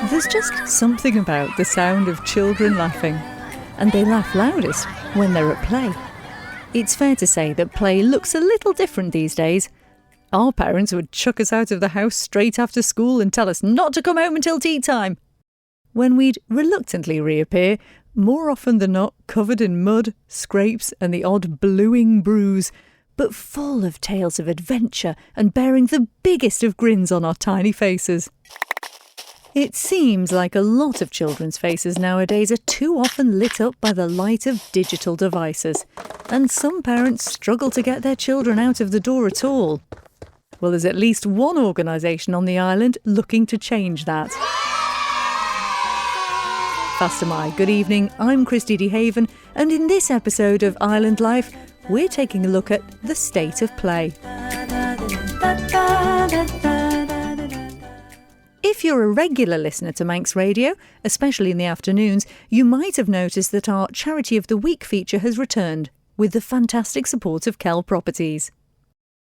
There's just something about the sound of children laughing, and they laugh loudest when they're at play. It's fair to say that play looks a little different these days. Our parents would chuck us out of the house straight after school and tell us not to come home until tea time, when we'd reluctantly reappear, more often than not covered in mud, scrapes and the odd bluing bruise, but full of tales of adventure and bearing the biggest of grins on our tiny faces. It seems like a lot of children's faces nowadays are too often lit up by the light of digital devices, and some parents struggle to get their children out of the door at all. Well, there's at least one organisation on the island looking to change that. Faster My, good evening, I'm Christy DeHaven, and in this episode of Island Life, we're taking a look at the state of play. If you're a regular listener to Manx Radio, especially in the afternoons, you might have noticed that our Charity of the Week feature has returned, with the fantastic support of Kell Properties.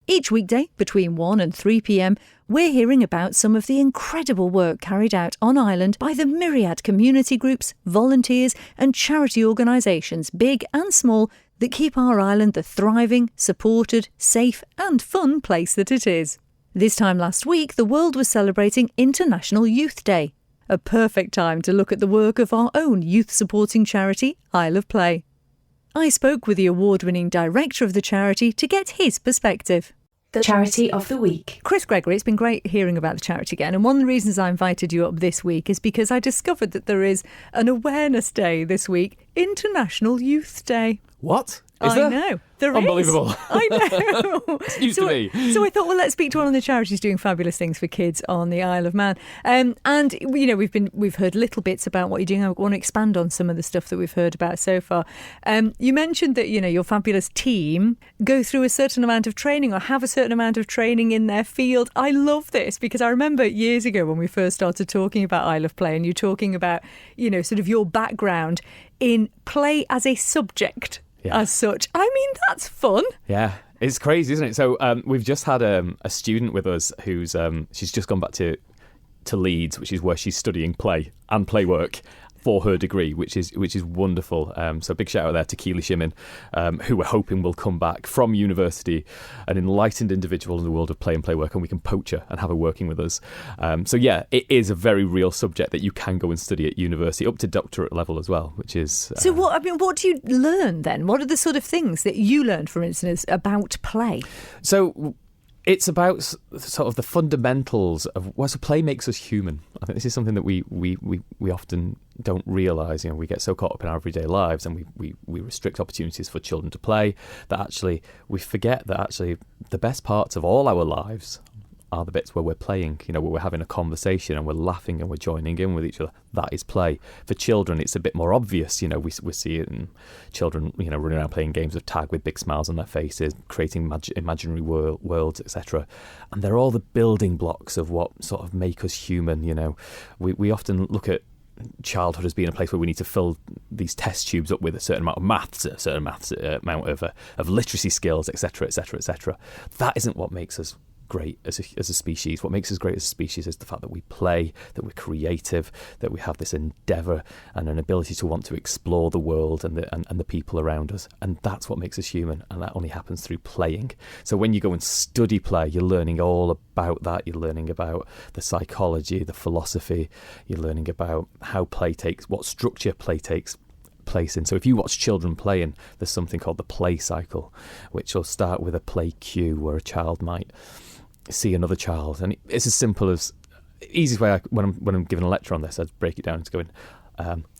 Each weekday, between 1 and 3 p.m, we're hearing about some of the incredible work carried out on island by the myriad community groups, volunteers and charity organisations, big and small, that keep our island the thriving, supported, safe and fun place that it is. This time last week, the world was celebrating International Youth Day, a perfect time to look at the work of our own youth-supporting charity, Isle of Play. I spoke with the award-winning director of the charity to get his perspective. The Charity of the Week. Chris Gregory, it's been great hearing about the charity again, and one of the reasons I invited you up this week is because I discovered that there is an awareness day this week, International Youth Day. What? Is there? I know. There is. Unbelievable. I know. It's news to me. So I thought, well, let's speak to one of the charities doing fabulous things for kids on the Isle of Man. And you know, we've heard little bits about what you're doing. I want to expand on some of the stuff that we've heard about so far. You mentioned that, you know, your fabulous team go through a certain amount of training or have a certain amount of training in their field. I love this because I remember years ago when we first started talking about Isle of Play and you talking about, you know, sort of your background in play as a subject. Yeah. As such. I mean, that's fun. Yeah, it's crazy, isn't it? So we've just had a student with us who's she's just gone back to Leeds, which is where she's studying play and play work for her degree, which is wonderful. So big shout out there to Keely Shimmin, who we're hoping will come back from university, an enlightened individual in the world of play and play work, and we can poach her and have her working with us. So yeah, it is a very real subject that you can go and study at university, up to doctorate level as well, which is... So what do you learn then? What are the sort of things that you learned, for instance, about play? So... it's about sort of the fundamentals of so play makes us human. I think this is something that we often don't realise. You know, we get so caught up in our everyday lives and we restrict opportunities for children to play that actually we forget that actually the best parts of all our lives are the bits where we're playing, you know, where we're having a conversation and we're laughing and we're joining in with each other. That is play. For children, it's a bit more obvious. You know, we see it in children, you know, running around playing games of tag with big smiles on their faces, creating imaginary worlds, etc. And they're all the building blocks of what sort of make us human. You know, we often look at childhood as being a place where we need to fill these test tubes up with a certain amount of maths, a certain amount of literacy skills, etc., etc., etc. That isn't what makes us great as a species. What makes us great as a species is the fact that we play, that we're creative, that we have this endeavour and an ability to want to explore the world and the people around us. And that's what makes us human, and that only happens through playing. So when you go and study play, you're learning all about that. You're learning about the psychology, the philosophy. You're learning about how what structure play takes place in. So if you watch children playing, there's something called the play cycle, which will start with a play cue where a child might see another child, and it's as simple as easiest way when I'm giving a lecture on this, I'd break it down into going,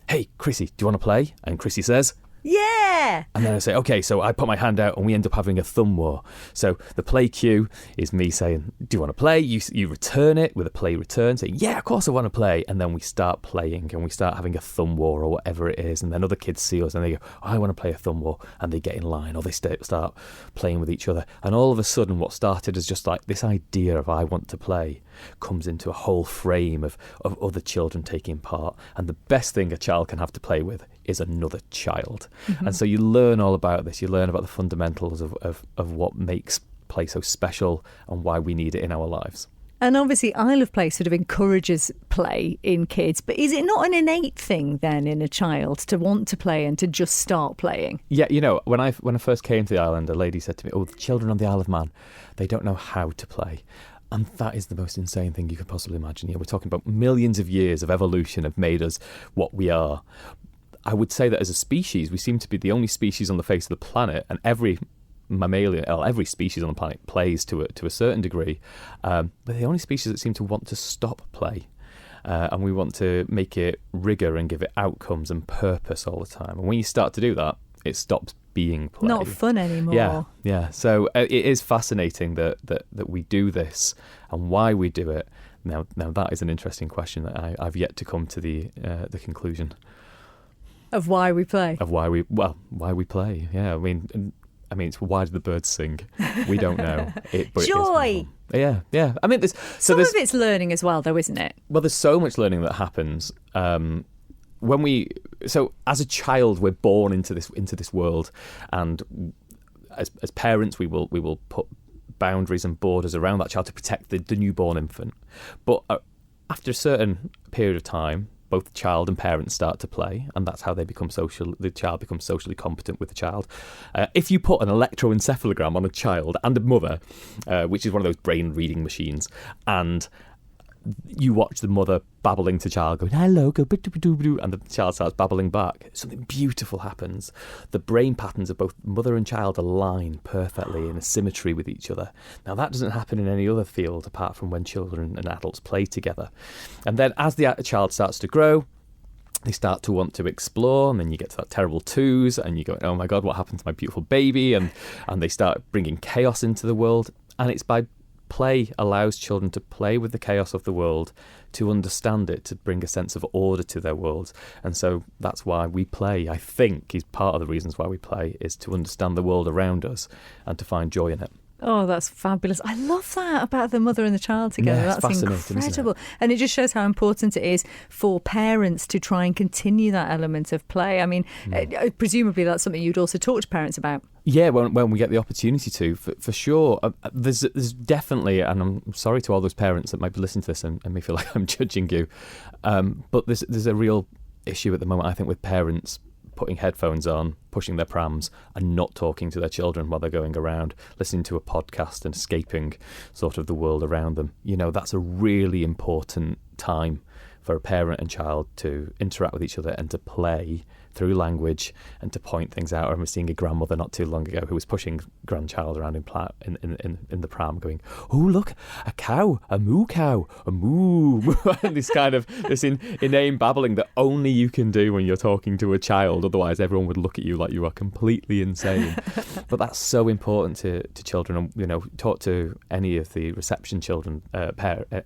hey Chrissy, do you want to play? And Chrissy says yeah, and then I say okay, so I put my hand out and we end up having a thumb war. So the play cue is me saying, do you want to play? You return it with a play return, say yeah, of course I want to play, and then we start playing and we start having a thumb war or whatever it is, and then other kids see us and they go, oh, I want to play a thumb war, and they get in line or they start playing with each other, and all of a sudden what started as just like this idea of I want to play comes into a whole frame of other children taking part. And the best thing a child can have to play with is another child. And so you learn all about this. You learn about the fundamentals of what makes play so special and why we need it in our lives. And obviously Isle of Play sort of encourages play in kids, but is it not an innate thing then in a child to want to play and to just start playing? Yeah, when I first came to the island, a lady said to me, "Oh, the children on the Isle of Man, they don't know how to play." And that is the most insane thing you could possibly imagine. We're talking about millions of years of evolution have made us what we are. I would say that as a species, we seem to be the only species on the face of the planet, and every mammalian, every species on the planet plays to a certain degree, but the only species that seem to want to stop play, and we want to make it rigor and give it outcomes and purpose all the time. And when you start to do that, it stops being play. Not fun anymore. Yeah. So it is fascinating that we do this and why we do it. Now that is an interesting question that I've yet to come to the conclusion of why we play. Why we play. Yeah, I mean, it's why do the birds sing? We don't know. But Joy! Yeah. I mean, some of it's learning as well, though, isn't it? Well, there's so much learning that happens. So as a child, we're born into this world, and as parents, we will put boundaries and borders around that child to protect the newborn infant. But after a certain period of time, both the child and parents start to play, and that's how they become social. The child becomes socially competent with the child. If you put an electroencephalogram on a child and a mother, which is one of those brain reading machines, and you watch the mother babbling to child, going, "Hello, go," and the child starts babbling back, something beautiful happens. The brain patterns of both mother and child align perfectly in a symmetry with each other. Now, that doesn't happen in any other field apart from when children and adults play together. And then as the child starts to grow, they start to want to explore, and then you get to that terrible twos, and you go, "Oh my God, what happened to my beautiful baby?" And they start bringing chaos into the world. And it's by play allows children to play with the chaos of the world, to understand it, to bring a sense of order to their worlds. And so that's why we play, I think, is part of the reasons why we play, is to understand the world around us and to find joy in it. Oh, that's fabulous. I love that about the mother and the child together. Yeah, that's incredible. And it just shows how important it is for parents to try and continue that element of play. I mean, presumably that's something you'd also talk to parents about. Yeah, when we get the opportunity to, for sure. There's definitely, and I'm sorry to all those parents that might be listening to this and may feel like I'm judging you, but there's a real issue at the moment, I think, with parents putting headphones on, pushing their prams, and not talking to their children while they're going around, listening to a podcast and escaping sort of the world around them. That's a really important time for a parent and child to interact with each other and to play through language and to point things out. I remember seeing a grandmother not too long ago who was pushing grandchild around in the pram, going, "Oh, look, a cow, a moo cow, a moo," and this inane babbling that only you can do when you're talking to a child. Otherwise, everyone would look at you like you are completely insane. But that's so important to children. And talk to any of the reception children,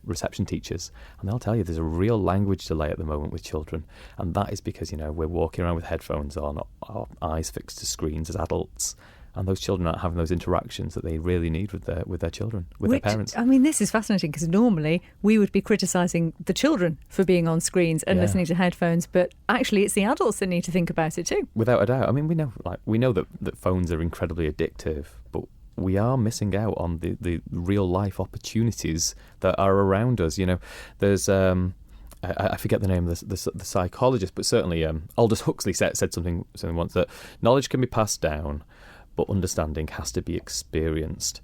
reception teachers, and they'll tell you there's a real language delay at the moment with children, and that is because we're walking around with headphones on, our eyes fixed to screens as adults, and those children aren't having those interactions that they really need with their children, their parents. I mean, this is fascinating because normally we would be criticising the children for being on screens and listening to headphones, but actually it's the adults that need to think about it too. Without a doubt. I mean, we know that phones are incredibly addictive, but we are missing out on the real life opportunities that are around us. There's I forget the name of the psychologist, but certainly Aldous Huxley said something once, that knowledge can be passed down, but understanding has to be experienced.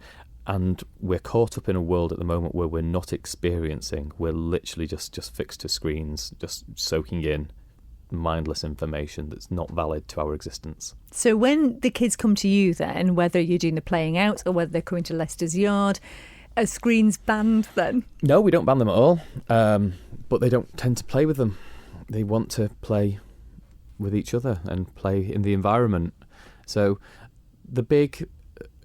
And we're caught up in a world at the moment where we're not experiencing. We're literally just fixed to screens, just soaking in mindless information that's not valid to our existence. So when the kids come to you then, whether you're doing the playing out or whether they're coming to Leicester's Yard, are screens banned then? No, we don't ban them at all, but they don't tend to play with them. They want to play with each other and play in the environment. So the big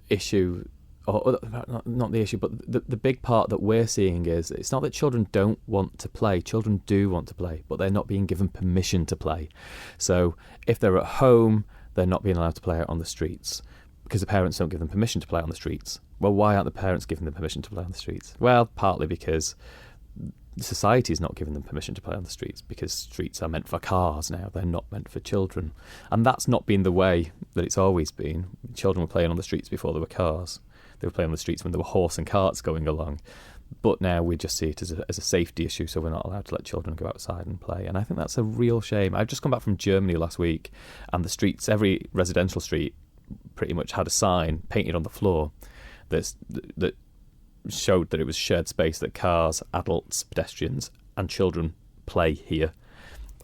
issue, or not the issue, but the big part that we're seeing is it's not that children don't want to play. Children do want to play, but they're not being given permission to play. So if they're at home, they're not being allowed to play out on the streets because the parents don't give them permission to play on the streets. Well, why aren't the parents giving them permission to play on the streets? Well, partly because society is not giving them permission to play on the streets, because streets are meant for cars now. They're not meant for children. And that's not been the way that it's always been. Children were playing on the streets before there were cars. They were playing on the streets when there were horse and carts going along. But now we just see it as a safety issue, so we're not allowed to let children go outside and play. And I think that's a real shame. I've just come back from Germany last week, and the streets, every residential street pretty much had a sign painted on the floor that showed that it was shared space, that cars, adults, pedestrians and children play here.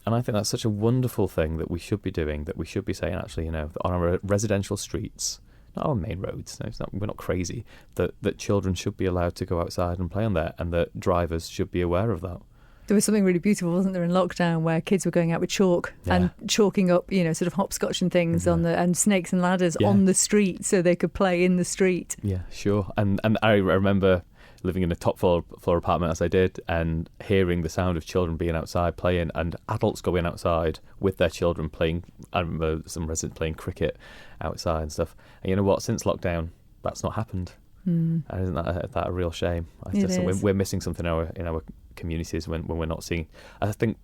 And I think that's such a wonderful thing that we should be doing, that we should be saying, actually, you know, on our residential streets, not our main roads, no, we're not crazy, that children should be allowed to go outside and play on there, and that drivers should be aware of that. There was something really beautiful, wasn't there, in lockdown, where kids were going out with chalk and chalking up, you know, sort of hopscotch and things and snakes and ladders on the street so they could play in the street. Yeah, sure. And I remember living in a top floor apartment as I did, and hearing the sound of children being outside playing, and adults going outside with their children playing. I remember some residents playing cricket outside and stuff. And you know what? Since lockdown, that's not happened. And isn't that a real shame? We're missing something in our communities when we're not seeing. I think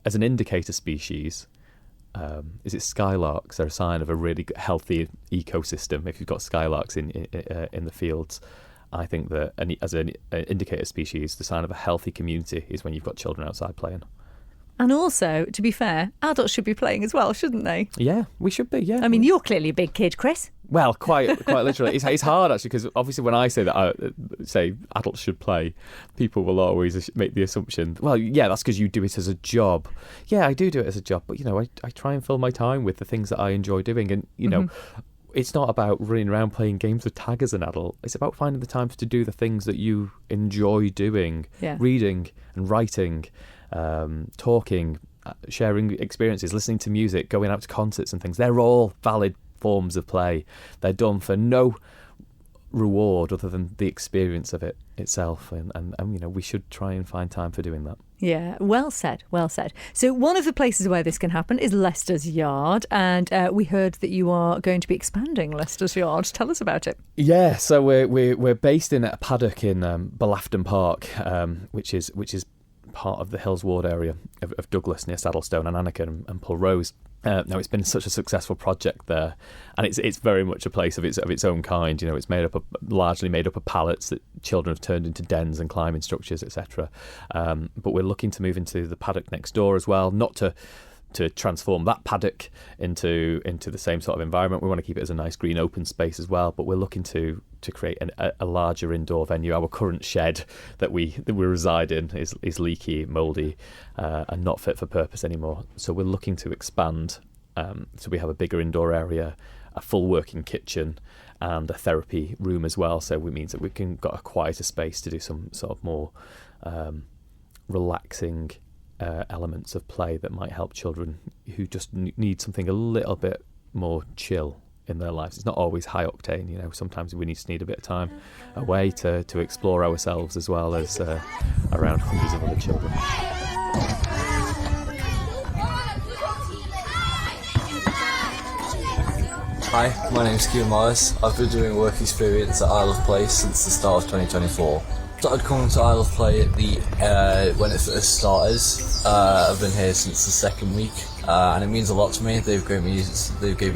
as an indicator species, is it skylarks are a sign of a really healthy ecosystem. If you've got skylarks in the fields, I think that as an indicator species, the sign of a healthy community is when you've got children outside playing. And also, to be fair, adults should be playing as well, shouldn't they? Yeah, we should be, yeah. I mean, you're clearly a big kid, Chris. Well, quite literally. It's hard, actually, because obviously when I say that, I say adults should play, people will always make the assumption, well, yeah, that's because you do it as a job. Yeah, I do it as a job, but, you know, I try and fill my time with the things that I enjoy doing. And, you know, it's not about running around playing games of tag as an adult. It's about finding the time to do the things that you enjoy doing, reading and writing, talking, sharing experiences, listening to music, going out to concerts and things. They're all valid forms of play. They're done for no reward other than the experience of it itself, and you know, we should try and find time for doing that. Yeah, well said. So one of the places where this can happen is Leicester's Yard, and we heard that you are going to be expanding Leicester's Yard. Tell us about it. Yeah, so we're based in a paddock in Balafton Park, which is part of the Hills Ward area of Douglas, near Saddlestone and Anakin and Pulrose. Now, it's been such a successful project there, and it's very much a place of its own kind. You know, it's largely made up of pallets that children have turned into dens and climbing structures, etc. But we're looking to move into the paddock next door as well, not to transform that paddock into the same sort of environment. We want to keep it as a nice green open space as well, but we're looking to create a larger indoor venue. Our current shed that we reside in is leaky, mouldy, and not fit for purpose anymore. So we're looking to expand, so we have a bigger indoor area, a full working kitchen, and a therapy room as well. So it means that we can got a quieter space to do some sort of more relaxing elements of play that might help children who just need something a little bit more chill in their lives. It's not always high octane, you know. Sometimes we just need a bit of time away to explore ourselves, as well as around hundreds of other children. Hi, my name's Kew Morris. I've been doing work experience at Isle of Play since the start of 2024. Started coming to Isle of Play at when it first started. I've been here since the second week, and it means a lot to me. They've gave me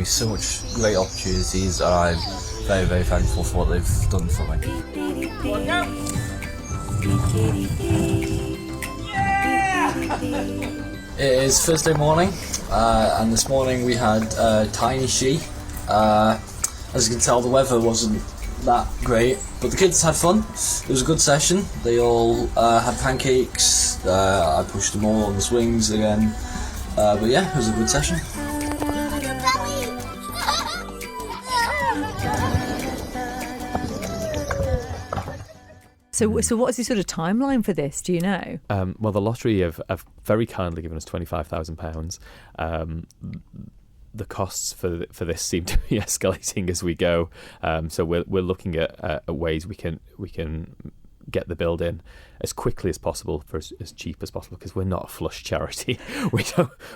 so much great opportunities, and I'm very, very thankful for what they've done for me. It is Thursday morning, and this morning we had Tiny She. As you can tell, the weather wasn't that great, but the kids had fun. It was a good session. They all had pancakes. I pushed them all on the swings again, but yeah, it was a good session. So what is the sort of timeline for this? Do you know? Well, the lottery have very kindly given us £25,000. The costs for this seem to be escalating as we go. So we're looking at ways we can get the build in as quickly as possible for as cheap as possible, because we're not a flush charity.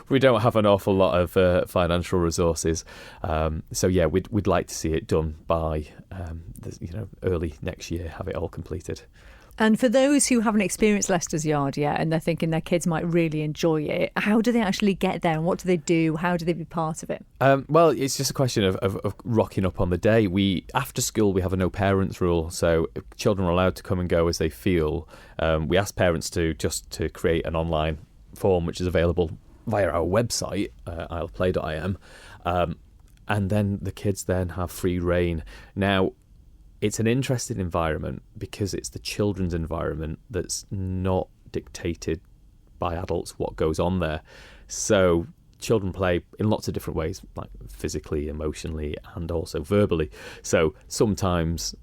we don't have an awful lot of financial resources. So yeah, we'd like to see it done by early next year. Have it all completed. And for those who haven't experienced Leicester's Yard yet and they're thinking their kids might really enjoy it, how do they actually get there and what do they do? How do they be part of it? Well, it's just a question of rocking up on the day. After school, we have a no parents rule, so children are allowed to come and go as they feel. We ask parents to create an online form which is available via our website, isleofplay.im, and then the kids then have free reign. Now, it's an interesting environment because it's the children's environment that's not dictated by adults what goes on there. So children play in lots of different ways, like physically, emotionally, and also verbally. So sometimes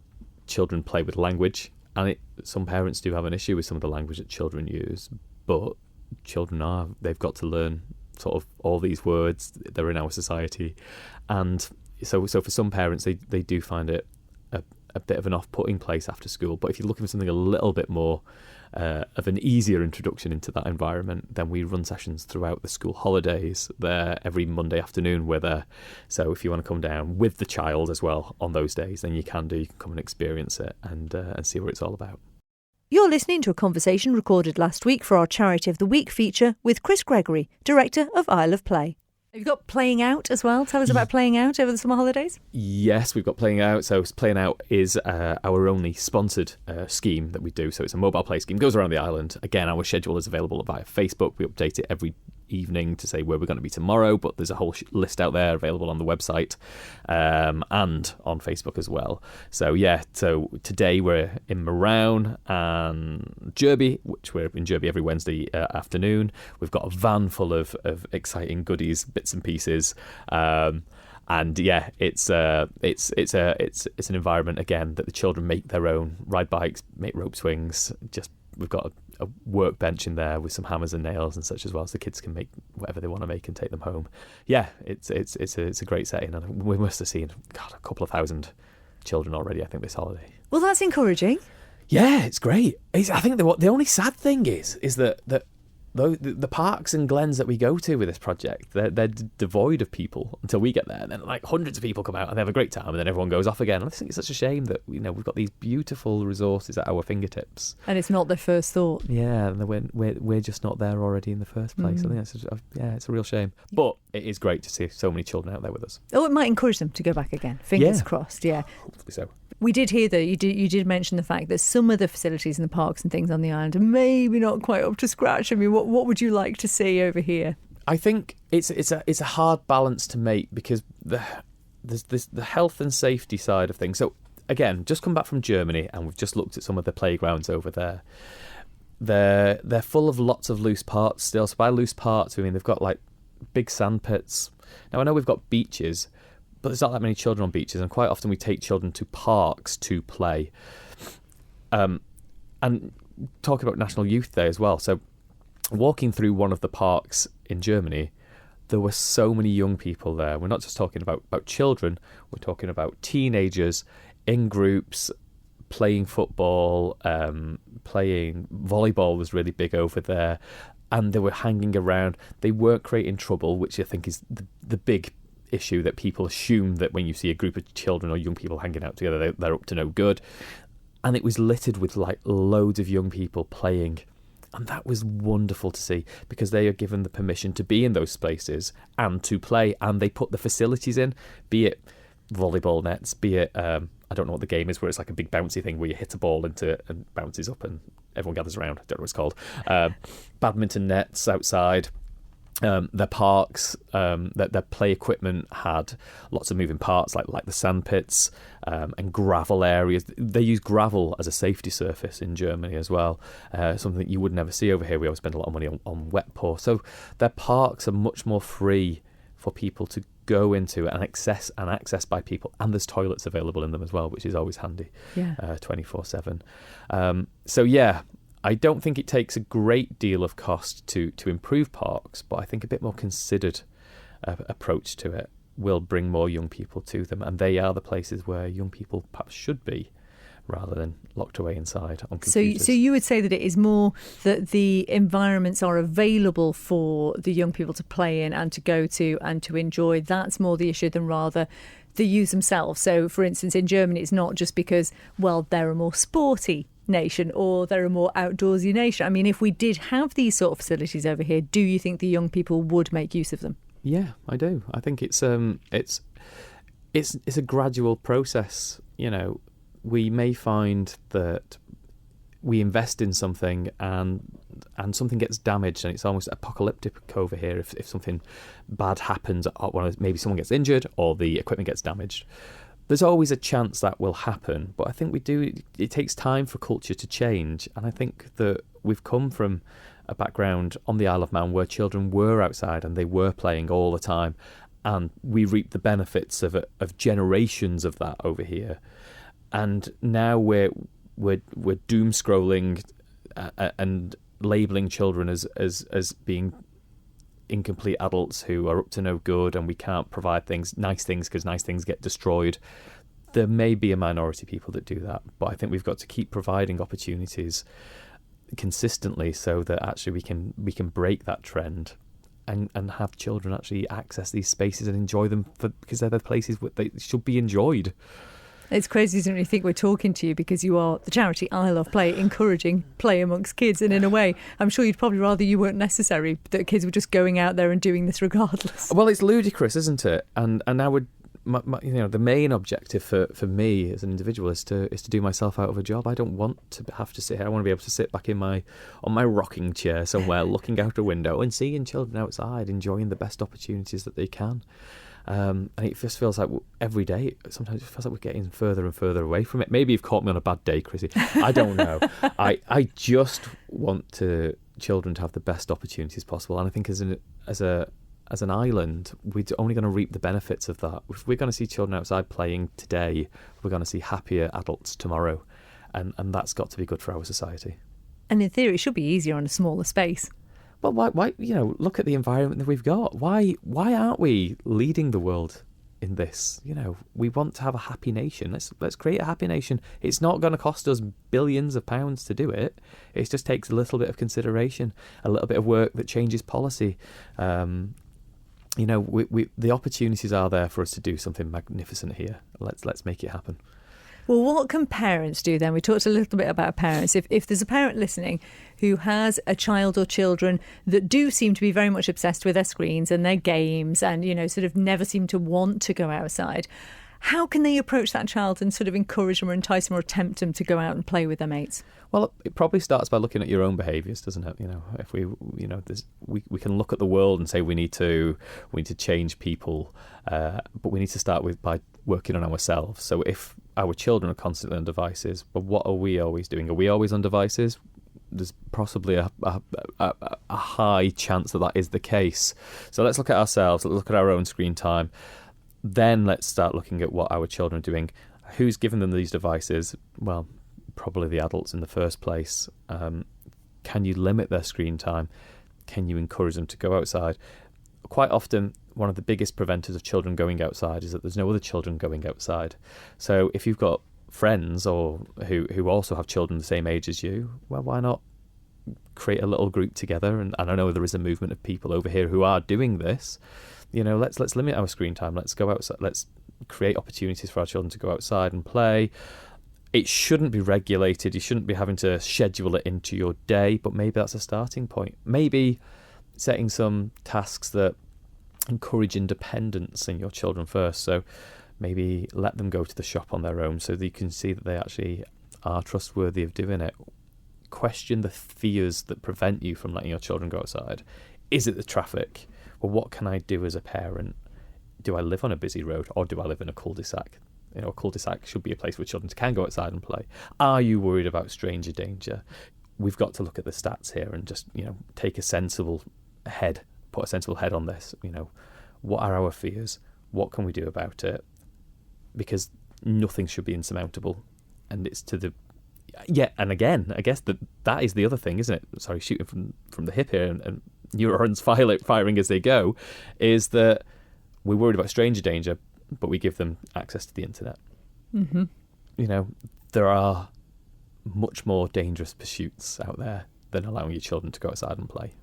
children play with language, and some parents do have an issue with some of the language that children use, but they've got to learn sort of all these words. They're in our society. And so for some parents, they do find it a bit of an off-putting place after school. But if you're looking for something a little bit more of an easier introduction into that environment, then we run sessions throughout the school holidays. There every Monday afternoon we're there. So if you want to come down with the child as well on those days, then you can come and experience it and see what it's all about. You're listening to a conversation recorded last week for our Charity of the Week feature with Chris Gregory, Director of Isle of Play. You've got Playing Out as well. Tell us about Playing Out over the summer holidays. Yes, we've got Playing Out. So Playing Out is our only sponsored scheme that we do. So it's a mobile play scheme. Goes around the island. Again, our schedule is available via Facebook. We update it every evening to say where we're going to be tomorrow, but there's a whole list out there available on the website and on Facebook as well. So today we're in Marown and Derby, which we're in Derby every Wednesday afternoon. We've got a van full of exciting goodies, bits and pieces. And yeah, it's an environment again that the children make their own, ride bikes, make rope swings. We've got a workbench in there with some hammers and nails and such as well, so the kids can make whatever they want to make and take them home. Yeah, it's a great setting, and we must have seen a couple of thousand children already, I think, this holiday. Well, that's encouraging. Yeah, it's great. I think the only sad thing is that the parks and glens that we go to with this project, they're devoid of people until we get there. And then like hundreds of people come out and they have a great time, and then everyone goes off again. And I think it's such a shame that we've got these beautiful resources at our fingertips, and it's not their first thought. Yeah, and we're just not there already in the first place. I think it's a real shame. But it is great to see so many children out there with us. Oh, it might encourage them to go back again. Fingers crossed. Yeah, hopefully so. We did hear that you did mention the fact that some of the facilities in the parks and things on the island are maybe not quite up to scratch. I mean, what would you like to see over here? I think it's a hard balance to make because there's the health and safety side of things. So again, just come back from Germany and we've just looked at some of the playgrounds over there. They're full of lots of loose parts still. So by loose parts, I mean they've got like big sand pits. Now I know we've got beaches, but there's not that many children on beaches, and quite often we take children to parks to play. And talk about National Youth Day as well. So walking through one of the parks in Germany, there were so many young people there. We're not just talking about children, we're talking about teenagers in groups, playing football, playing volleyball was really big over there, and they were hanging around. They weren't creating trouble, which I think is the big issue, that people assume that when you see a group of children or young people hanging out together, they're up to no good. And it was littered with like loads of young people playing, and that was wonderful to see because they are given the permission to be in those spaces and to play, and they put the facilities in, be it volleyball nets, be it I don't know what the game is where it's like a big bouncy thing where you hit a ball into it and bounces up and everyone gathers around. I don't know what it's called. Badminton nets outside. Their parks, their play equipment had lots of moving parts like the sand pits and gravel areas. They use gravel as a safety surface in Germany as well, something that you would never see over here. We always spend a lot of money on wet pour. So their parks are much more free for people to go into and access by people, and there's toilets available in them as well, which is always handy. 24/7. So yeah, I don't think it takes a great deal of cost to improve parks, but I think a bit more considered approach to it will bring more young people to them, and they are the places where young people perhaps should be, rather than locked away inside on computers. So you would say that it is more that the environments are available for the young people to play in and to go to and to enjoy. That's more the issue than rather the youth themselves. So, for instance, in Germany, it's not just because, well, there are more sporty nation or they're a more outdoorsy nation. I mean, if we did have these sort of facilities over here, do you think the young people would make use of them? Yeah, I do. I think it's a gradual process. You know, we may find that we invest in something and something gets damaged, and it's almost apocalyptic over here if something bad happens. Maybe someone gets injured or the equipment gets damaged. There's always a chance that will happen, but I think it takes time for culture to change, and I think that we've come from a background on the Isle of Man where children were outside and they were playing all the time, and we reap the benefits of generations of that over here. And now we're doom scrolling and labelling children as being incomplete adults who are up to no good, and we can't provide nice things because nice things get destroyed. There may be a minority of people that do that, but I think we've got to keep providing opportunities consistently so that actually we can break that trend and have children actually access these spaces and enjoy them because they're the places where they should be enjoyed. It's crazy when you think we're talking to you because you are the charity Isle of Play, encouraging play amongst kids. And in a way, I'm sure you'd probably rather you weren't necessary, that kids were just going out there and doing this regardless. Well, it's ludicrous, isn't it? And I would, the main objective for me as an individual is to do myself out of a job. I don't want to have to sit here. I want to be able to sit back on my rocking chair somewhere, looking out a window and seeing children outside enjoying the best opportunities that they can. And it just feels like every day, sometimes it feels like we're getting further and further away from it. Maybe you've caught me on a bad day, Chrissy. I don't know. I just want children to have the best opportunities possible. And I think as an island, we're only going to reap the benefits of that. If we're going to see children outside playing today, we're going to see happier adults tomorrow. And that's got to be good for our society. And in theory, it should be easier on a smaller space. Well, why? Look at the environment that we've got. Why aren't we leading the world in this? We want to have a happy nation. Let's create a happy nation. It's not going to cost us billions of pounds to do it. It just takes a little bit of consideration, a little bit of work that changes policy. The opportunities are there for us to do something magnificent here. Let's make it happen. Well, what can parents do then? We talked a little bit about parents. If there's a parent listening who has a child or children that do seem to be very much obsessed with their screens and their games and, sort of never seem to want to go outside, how can they approach that child and sort of encourage them or entice them or tempt them to go out and play with their mates? Well, it probably starts by looking at your own behaviours, doesn't it? If we can look at the world and say we need to change people, but we need to start by working on ourselves. So if our children are constantly on devices, but what are we always doing? Are we always on devices? There's possibly a high chance that is the case. So let's look at ourselves. Let's look at our own screen time. Then let's start looking at what our children are doing. Who's given them these devices? Well, probably the adults in the first place. Can you limit their screen time? Can you encourage them to go outside? Quite often, one of the biggest preventers of children going outside is that there's no other children going outside. So if you've got friends or who also have children the same age as you, well, why not create a little group together? And I know there is a movement of people over here who are doing this. Let's limit our screen time. Let's go outside. Let's create opportunities for our children to go outside and play. It shouldn't be regulated. You shouldn't be having to schedule it into your day, but maybe that's a starting point. Maybe setting some tasks that encourage independence in your children first. So maybe let them go to the shop on their own so that you can see that they actually are trustworthy of doing it. Question the fears that prevent you from letting your children go outside. Is it the traffic? Well, what can I do as a parent? Do I live on a busy road or do I live in a cul-de-sac? A cul-de-sac should be a place where children can go outside and play. Are you worried about stranger danger? We've got to look at the stats here and just, take a sensible head, put a sensible head on this. What are our fears? What can we do about it? Because nothing should be insurmountable. And it's and again, I guess that is the other thing, isn't it? Sorry, shooting from the hip here and neurons firing as they go, is that we're worried about stranger danger, but we give them access to the internet. Mm-hmm. There are much more dangerous pursuits out there than allowing your children to go outside and play.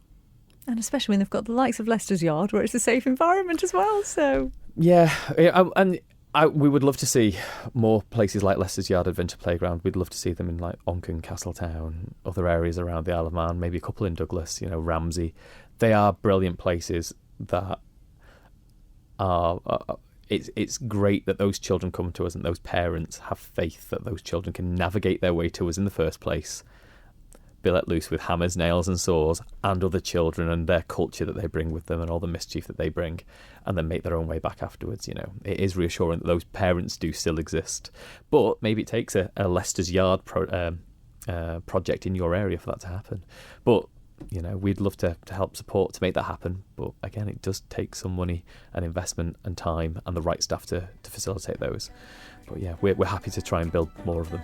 And especially when they've got the likes of Leicester's Yard, where it's a safe environment as well. So yeah, and We would love to see more places like Leicester's Yard Adventure Playground. We'd love to see them in like Onchan, Castletown, other areas around the Isle of Man, maybe a couple in Douglas, Ramsey. They are brilliant places that are... It's great that those children come to us and those parents have faith that those children can navigate their way to us in the first place, be let loose with hammers, nails and saws and other children and their culture that they bring with them and all the mischief that they bring, and then make their own way back afterwards. It is reassuring that those parents do still exist. But maybe it takes a Leicester's Yard project in your area for that to happen. But we'd love to help support to make that happen. But again, it does take some money and investment and time and the right staff to facilitate those. But yeah, we're happy to try and build more of them.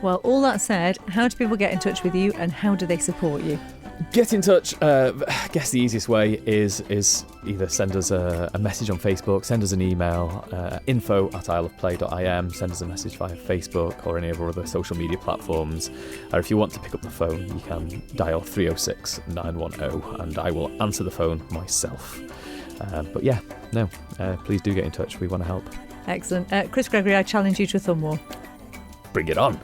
Well, all that said, how do people get in touch with you and how do they support you? Get in touch. I guess the easiest way is either send us a message on Facebook, send us an email, info@isleofplay.im, send us a message via Facebook or any of our other social media platforms. Or if you want to pick up the phone, you can dial 306 910 and I will answer the phone myself. But yeah, please do get in touch. We want to help. Excellent. Chris Gregory, I challenge you to a thumb war. Bring it on.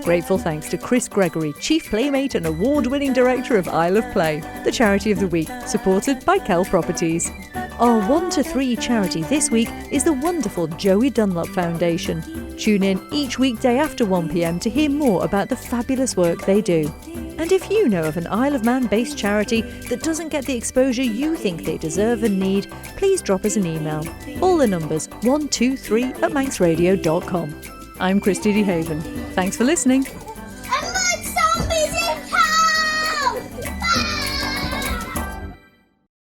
Grateful thanks to Chris Gregory, Chief Playmate and Award-winning Director of Isle of Play, the Charity of the Week, supported by Kell Properties. Our 1 to 3 charity this week is the wonderful Joey Dunlop Foundation. Tune in each weekday after 1pm to hear more about the fabulous work they do. And if you know of an Isle of Man-based charity that doesn't get the exposure you think they deserve and need, please drop us an email. All the numbers 123@manxradio.com. I'm Christy DeHaven. Thanks for listening.